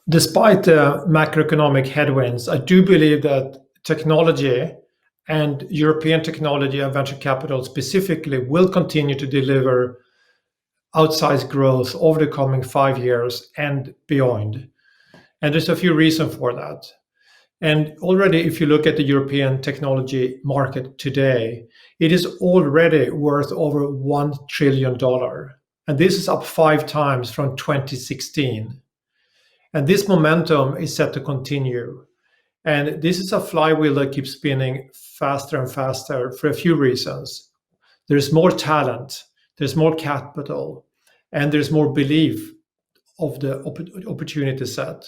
Despite the macroeconomic headwinds, I do believe that technology and European technology and venture capital specifically will continue to deliver outsized growth over the coming 5 years and beyond. And there's a few reasons for that. And already, if you look at the European technology market today, it is already worth over $1 trillion. And this is up 5 times from 2016. And this momentum is set to continue. And this is a flywheel that keeps spinning faster and faster for a few reasons. There's more talent, there's more capital, and there's more belief of the opportunity set.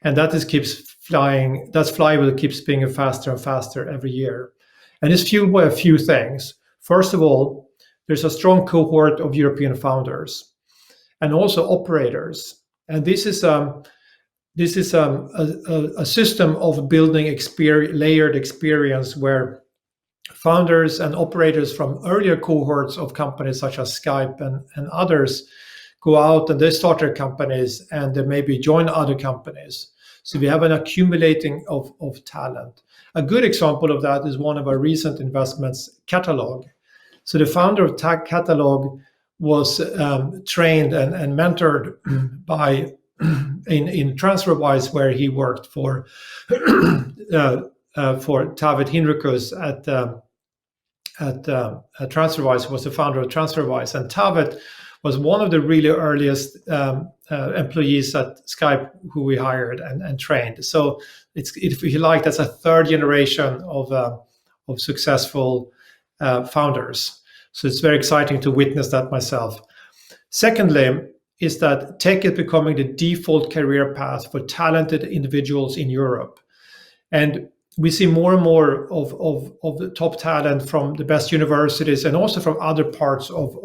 And that keeps flying, that flywheel keeps spinning faster and faster every year. And it's fueled by a few things. First of all, there's a strong cohort of European founders and also operators. And this is a system of building layered experience where founders and operators from earlier cohorts of companies such as Skype and others go out and they start their companies and they maybe join other companies. So we have an accumulating of talent. A good example of that is one of our recent investments, Catalog. So the founder of Catalog was trained and mentored by in TransferWise, where he worked for Tavet Hinrikus at TransferWise, was the founder of TransferWise, and Tavet was one of the really earliest employees at Skype who we hired and trained. So if you like, that's a third generation of successful founders. So it's very exciting to witness that myself. Secondly, is that tech is becoming the default career path for talented individuals in Europe. And we see more and more of the top talent from the best universities and also from other parts of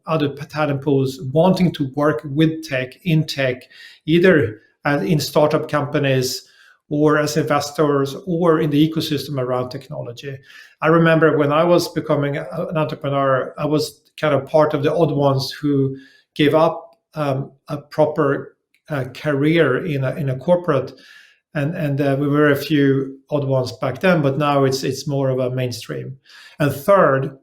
other talent pools wanting to work with tech, in tech, either in startup companies or as investors or in the ecosystem around technology. I remember when I was becoming an entrepreneur, I was kind of part of the odd ones who gave up a proper career in a corporate, and we were a few odd ones back then, but now it's more of a mainstream. And third,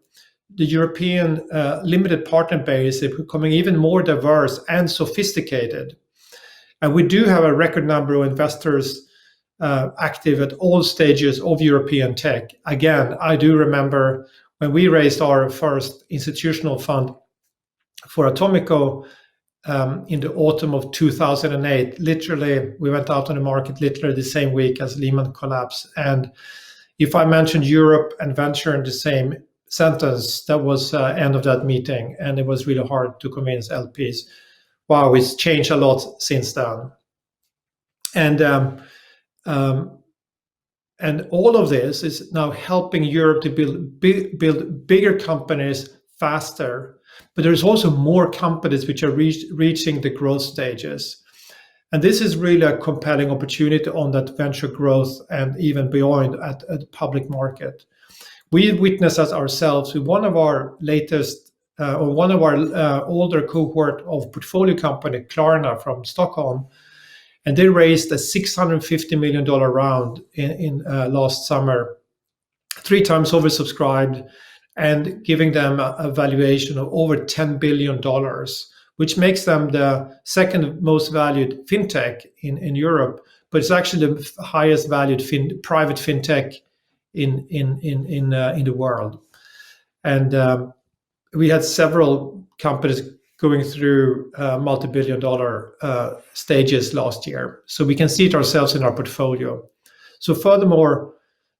the European limited partner base is becoming even more diverse and sophisticated. And we do have a record number of investors active at all stages of European tech. Again, I do remember when we raised our first institutional fund for Atomico in the autumn of 2008. Literally, we went out on the market literally the same week as Lehman collapsed. And if I mentioned Europe and venture in the same sentence, that was end of that meeting. And it was really hard to convince LPs. Wow, it's changed a lot since then. And all of this is now helping Europe to build bigger companies faster. But there's also more companies which are reaching the growth stages. And this is really a compelling opportunity on that venture growth and even beyond at the public market. We witnessed that ourselves with one of our latest older cohort of portfolio company, Klarna from Stockholm. And they raised a $650 million round in last summer, 3 times oversubscribed, and giving them a valuation of over $10 billion, which makes them the second most valued fintech in Europe, but it's actually the highest valued private fintech in the world. And we had several companies going through multi-billion-dollar stages last year. So we can see it ourselves in our portfolio. So furthermore,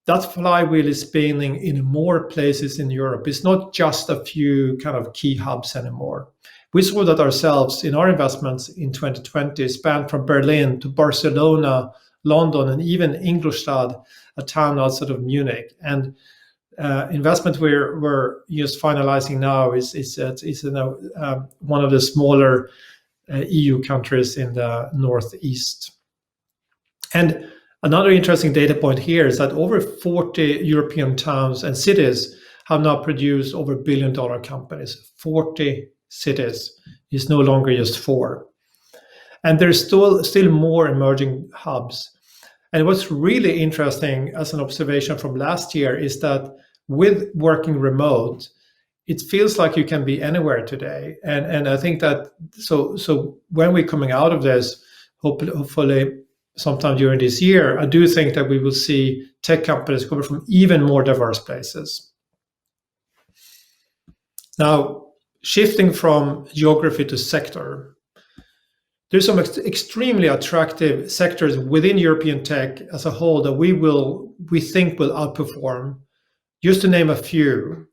that flywheel is spinning in more places in Europe. It's not just a few kind of key hubs anymore. We saw that ourselves in our investments in 2020, spanned from Berlin to Barcelona, London, and even Ingolstadt, a town outside of Munich. And investment we're just finalizing now is one of the smaller EU countries in the northeast. And another interesting data point here is that over 40 European towns and cities have now produced over $1 billion companies. 40 cities is no longer just 4. And there's still more emerging hubs. And what's really interesting as an observation from last year is that with working remote, it feels like you can be anywhere today. And I think that so when we're coming out of this, hopefully sometime during this year, I do think that we will see tech companies coming from even more diverse places. Now, shifting from geography to sector, there's some extremely attractive sectors within European tech as a whole that we think will outperform. Just to name a few,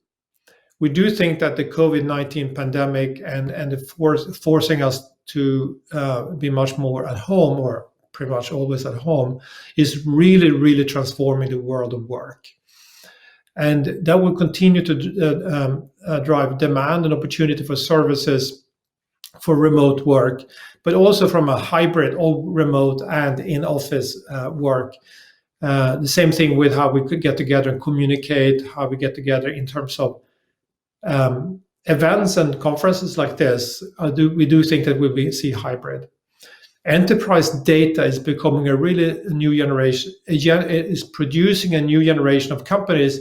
we do think that the COVID-19 pandemic and the forcing us to be much more at home, or pretty much always at home, is really, really transforming the world of work. And that will continue to drive demand and opportunity for services for remote work, but also from a hybrid or remote and in-office work. The same thing with how we could get together and communicate, how we get together in terms of events and conferences like this. We do think that we will see hybrid. Enterprise data is becoming a really new generation. It is producing a new generation of companies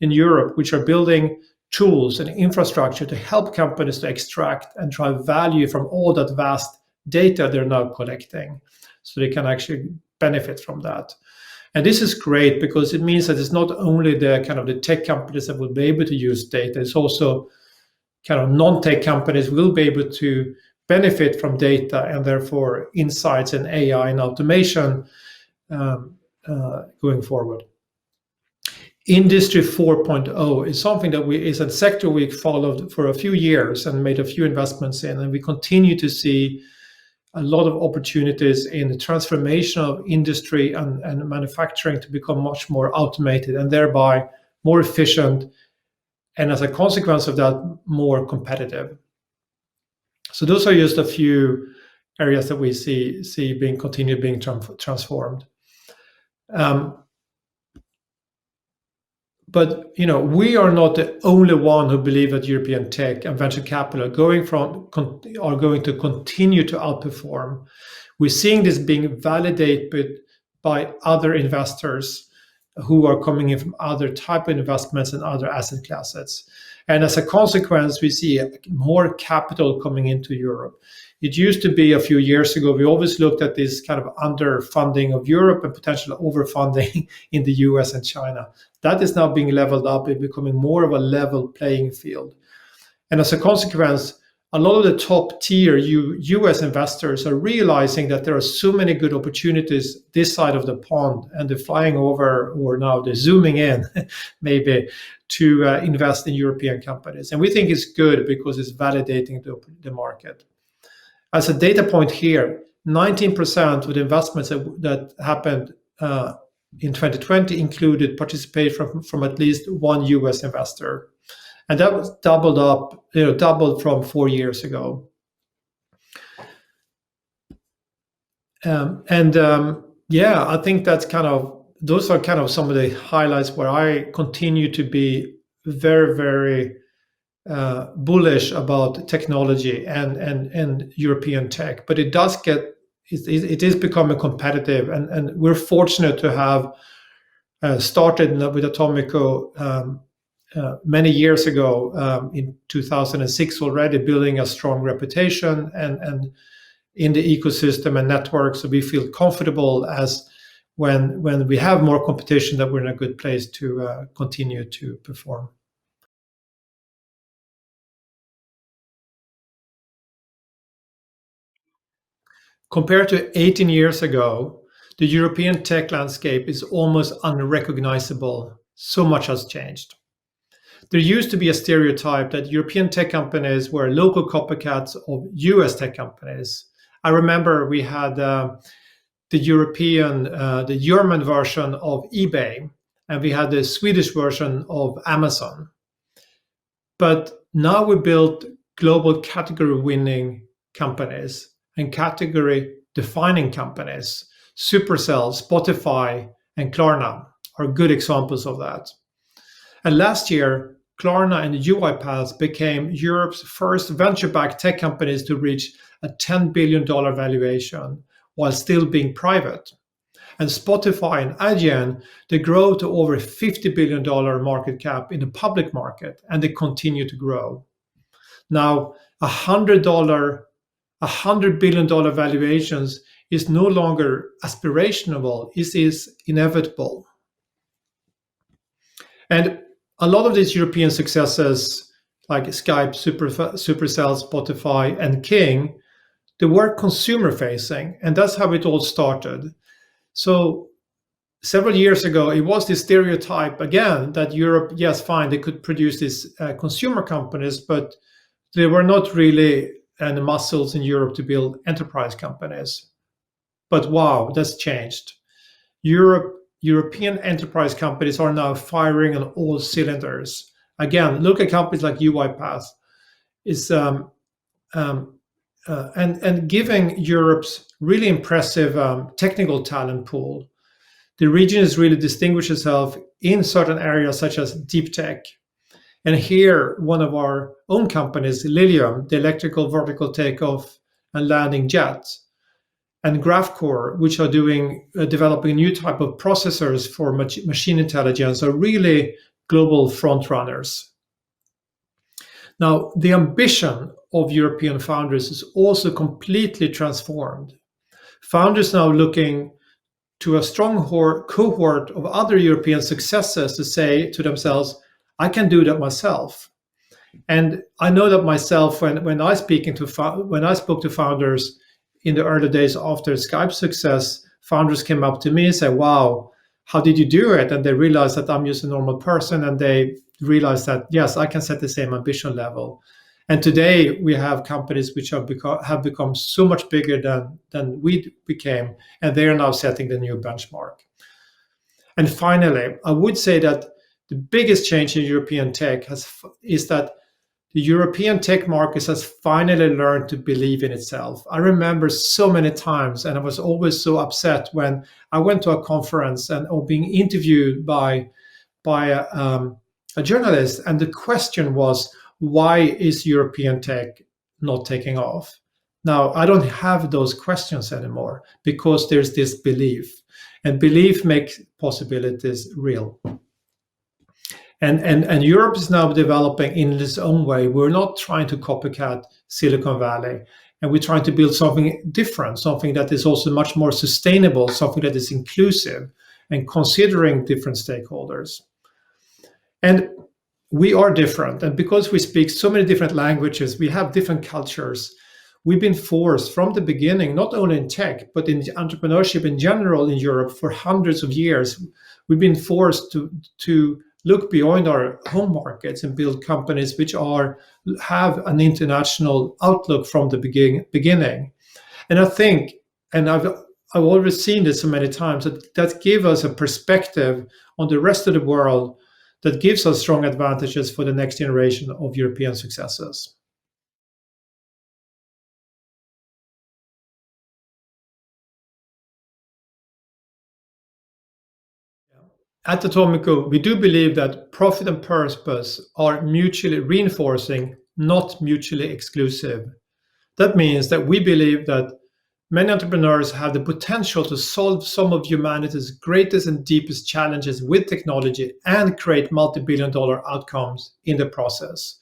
in Europe which are building tools and infrastructure to help companies to extract and drive value from all that vast data they're now collecting, so they can actually benefit from that. And this is great because it means that it's not only the kind of the tech companies that will be able to use data, it's also kind of non-tech companies will be able to benefit from data and therefore insights and AI and automation going forward. Industry 4.0 is something that is a sector we followed for a few years and made a few investments in, and we continue to see a lot of opportunities in the transformation of industry and manufacturing to become much more automated and thereby more efficient, and as a consequence of that, more competitive. So those are just a few areas that we see being transformed. But we are not the only one who believe that European tech and venture capital are going to continue to outperform. We're seeing this being validated by other investors who are coming in from other type of investments and other asset classes. And as a consequence, we see more capital coming into Europe. It used to be a few years ago, we always looked at this kind of underfunding of Europe and potential overfunding in the US and China. That is now being leveled up and becoming more of a level playing field. And as a consequence, a lot of the top tier US investors are realizing that there are so many good opportunities this side of the pond, and they're flying over, or now they're zooming in maybe, to invest in European companies. And we think it's good because it's validating the market. As a data point here, 19% of the investments that happened in 2020 included participation from at least one US investor. And that was doubled from 4 years ago. I think those are kind of some of the highlights where I continue to be very, very bullish about technology and European tech. But it is becoming competitive, and we're fortunate to have started with Atomico many years ago, in 2006 already, building a strong reputation and in the ecosystem and network. So we feel comfortable as when we have more competition that we're in a good place to continue to perform. Compared to 18 years ago, the European tech landscape is almost unrecognizable. So much has changed. There used to be a stereotype that European tech companies were local copycats of US tech companies. I remember we had the German version of eBay, and we had the Swedish version of Amazon. But now we built global category-winning companies and category-defining companies. Supercell, Spotify, and Klarna are good examples of that. And last year, Klarna and UiPath became Europe's first venture-backed tech companies to reach a $10 billion valuation while still being private. And Spotify and Adyen, they grow to over $50 billion market cap in the public market, and they continue to grow. Now, $100 billion valuations is no longer aspirational, it is inevitable. And a lot of these European successes, like Skype, Supercell, Spotify, and King, they were consumer-facing, and that's how it all started. So several years ago, it was this stereotype, again, that Europe, yes, fine, they could produce these consumer companies, but there were not really any muscles in Europe to build enterprise companies. But wow, that's changed. European enterprise companies are now firing on all cylinders. Again, look at companies like UiPath. And giving Europe's really impressive technical talent pool. The region has really distinguished itself in certain areas such as deep tech. And here, one of our own companies, Lilium, the electrical vertical takeoff and landing jet, and Graphcore, which are developing a new type of processors for machine intelligence, are really global front runners. Now, the ambition of European founders is also completely transformed. Founders now looking to a strong cohort of other European successes to say to themselves, I can do that myself. And I know that myself when I spoke to founders in the early days after Skype's success, founders came up to me and said, wow, how did you do it? And they realized that I'm just a normal person, and they realized that, yes, I can set the same ambition level. And today we have companies which have become so much bigger than we became, and they are now setting the new benchmark. And finally, I would say that the biggest change in European tech is that the European tech market has finally learned to believe in itself. I remember so many times, and I was always so upset when I went to a conference or being interviewed by a journalist, and the question was, why is European tech not taking off? Now, I don't have those questions anymore because there's this belief, and belief makes possibilities real. And Europe is now developing in its own way. We're not trying to copycat Silicon Valley, and we're trying to build something different, something that is also much more sustainable, something that is inclusive and considering different stakeholders. And we are different. And because we speak so many different languages, we have different cultures. We've been forced from the beginning, not only in tech, but in entrepreneurship in general in Europe for hundreds of years, we've been forced to look beyond our home markets and build companies which have an international outlook from the beginning. And I think, and I've already seen this so many times, that gives us a perspective on the rest of the world that gives us strong advantages for the next generation of European successes. At Atomico, we do believe that profit and purpose are mutually reinforcing, not mutually exclusive. That means that we believe that many entrepreneurs have the potential to solve some of humanity's greatest and deepest challenges with technology and create multi-billion-dollar outcomes in the process.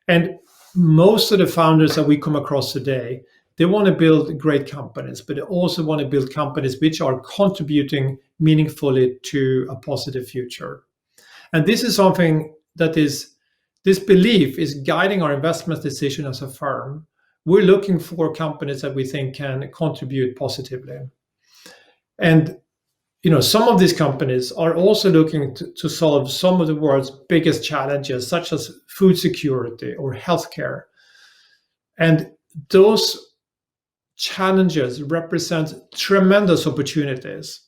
And most of the founders that we come across today, they want to build great companies, but they also want to build companies which are contributing meaningfully to a positive future. And this is something this belief is guiding our investment decision as a firm. We're looking for companies that we think can contribute positively. And some of these companies are also looking to solve some of the world's biggest challenges, such as food security or healthcare. And those challenges represent tremendous opportunities.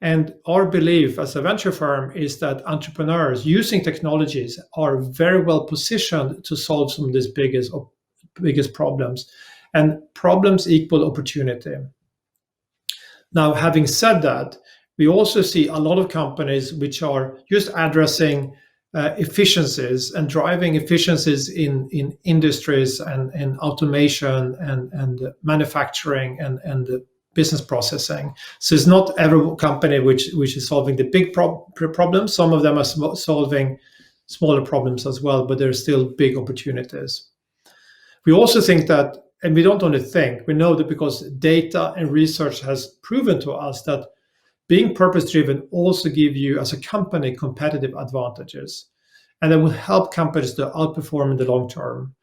And our belief as a venture firm is that entrepreneurs using technologies are very well positioned to solve some of these biggest problems. And problems equal opportunity. Now, having said that, we also see a lot of companies which are just addressing efficiencies and driving efficiencies in industries and automation and manufacturing and business processing. So it's not every company which is solving the big problems. Some of them are solving smaller problems as well, but there's still big opportunities. We also think that, and we don't only think, we know that because data and research has proven to us that being purpose-driven also give you, as a company, competitive advantages, and that will help companies to outperform in the long term.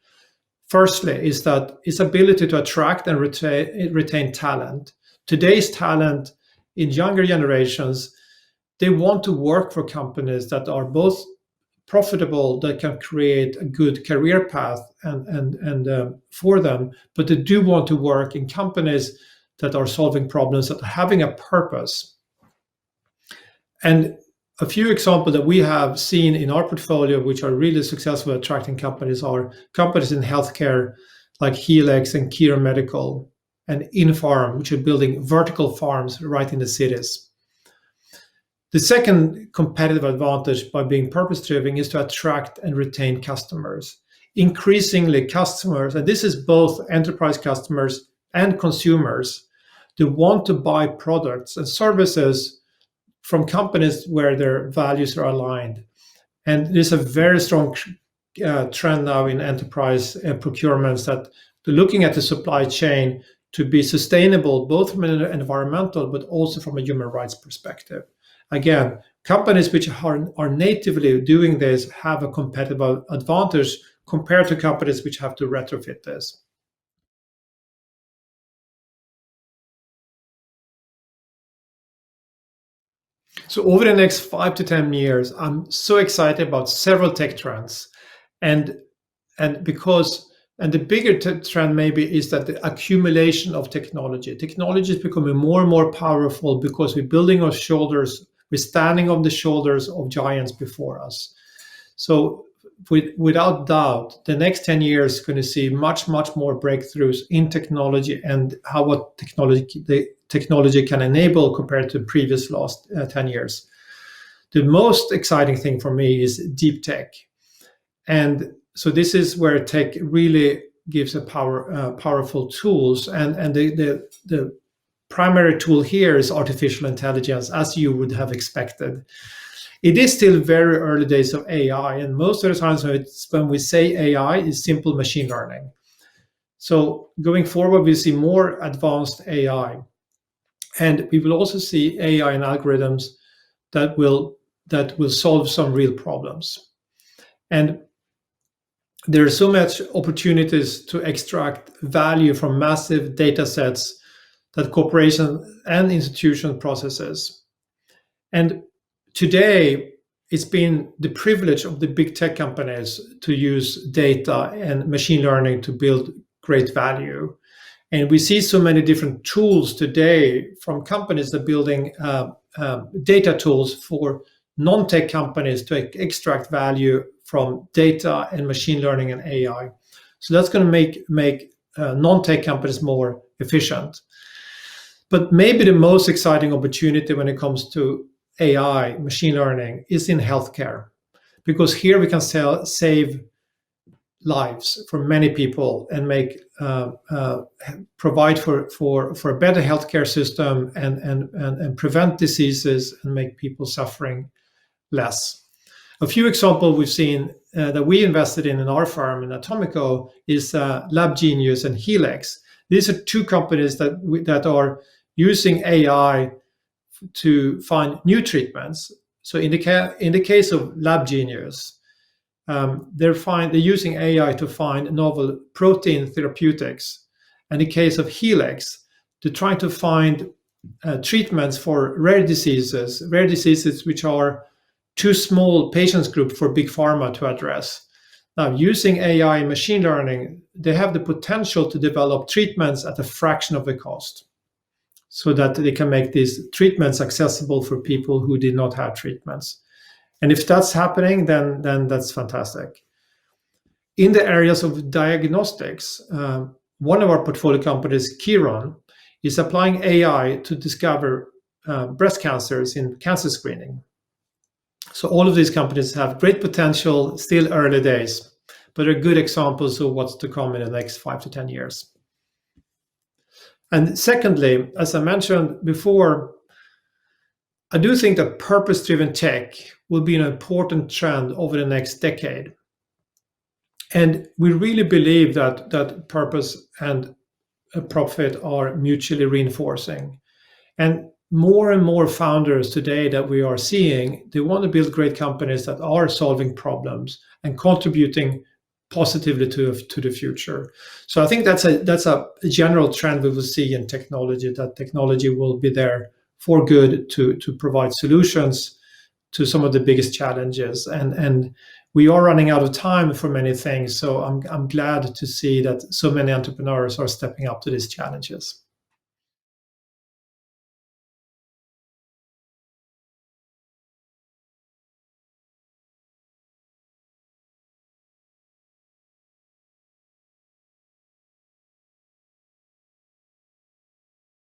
Firstly, is that its ability to attract and retain talent. Today's talent in younger generations, they want to work for companies that are both profitable, that can create a good career path and for them, but they do want to work in companies that are solving problems, that are having a purpose. And a few examples that we have seen in our portfolio, which are really successful at attracting companies, are companies in healthcare like Helix and Kira Medical, and Infarm, which are building vertical farms right in the cities. The second competitive advantage by being purpose-driven is to attract and retain customers. Increasingly, customers, and this is both enterprise customers and consumers, they want to buy products and services from companies where their values are aligned. And there's a very strong trend now in enterprise procurements that they're looking at the supply chain to be sustainable, both from an environmental but also from a human rights perspective. Again, companies which are natively doing this have a competitive advantage compared to companies which have to retrofit this. So over the next 5 to 10 years, I'm so excited about several tech trends. And the bigger trend maybe is that the accumulation of technology. Technology is becoming more and more powerful because we're building our shoulders, we're standing on the shoulders of giants before us. So without doubt, the next 10 years is going to see much more breakthroughs in technology and what technology can enable compared to previous last 10 years. The most exciting thing for me is deep tech. And so this is where tech really gives powerful tools. And the primary tool here is artificial intelligence, as you would have expected. It is still very early days of AI, and most of the times when we say AI, it's simple machine learning. So going forward, we see more advanced AI, and we will also see AI and algorithms that will solve some real problems. And there are so much opportunities to extract value from massive data sets that corporations and institutions processes. And today, it's been the privilege of the big tech companies to use data and machine learning to build great value. And we see so many different tools today from companies that are building data tools for non-tech companies to extract value from data and machine learning and AI. So that's going to make non-tech companies more efficient. But maybe the most exciting opportunity when it comes to AI, machine learning, is in healthcare, because here we can save lives for many people and provide for a better healthcare system and prevent diseases and make people suffering less. A few examples we've seen that we invested in our firm in Atomico is LabGenius and Helix. These are two companies that are using AI to find new treatments. So in the case of LabGenius, they're using AI to find novel protein therapeutics. And in the case of Helix, they're trying to find treatments for rare diseases which are too small patients group for big pharma to address. Now, using AI and machine learning, they have the potential to develop treatments at a fraction of the cost, so that they can make these treatments accessible for people who did not have treatments. And if that's happening, then that's fantastic. In the areas of diagnostics, one of our portfolio companies, Kiron, is applying AI to discover breast cancers in cancer screening. So all of these companies have great potential, still early days, but are good examples of what's to come in the next 5 to 10 years. And secondly, as I mentioned before, I do think that purpose-driven tech will be an important trend over the next decade. And we really believe that purpose and profit are mutually reinforcing. And more founders today that we are seeing, they want to build great companies that are solving problems and contributing positively to the future. So I think that's a general trend we will see in technology, that technology will be there for good to provide solutions to some of the biggest challenges. And we are running out of time for many things. So I'm glad to see that so many entrepreneurs are stepping up to these challenges.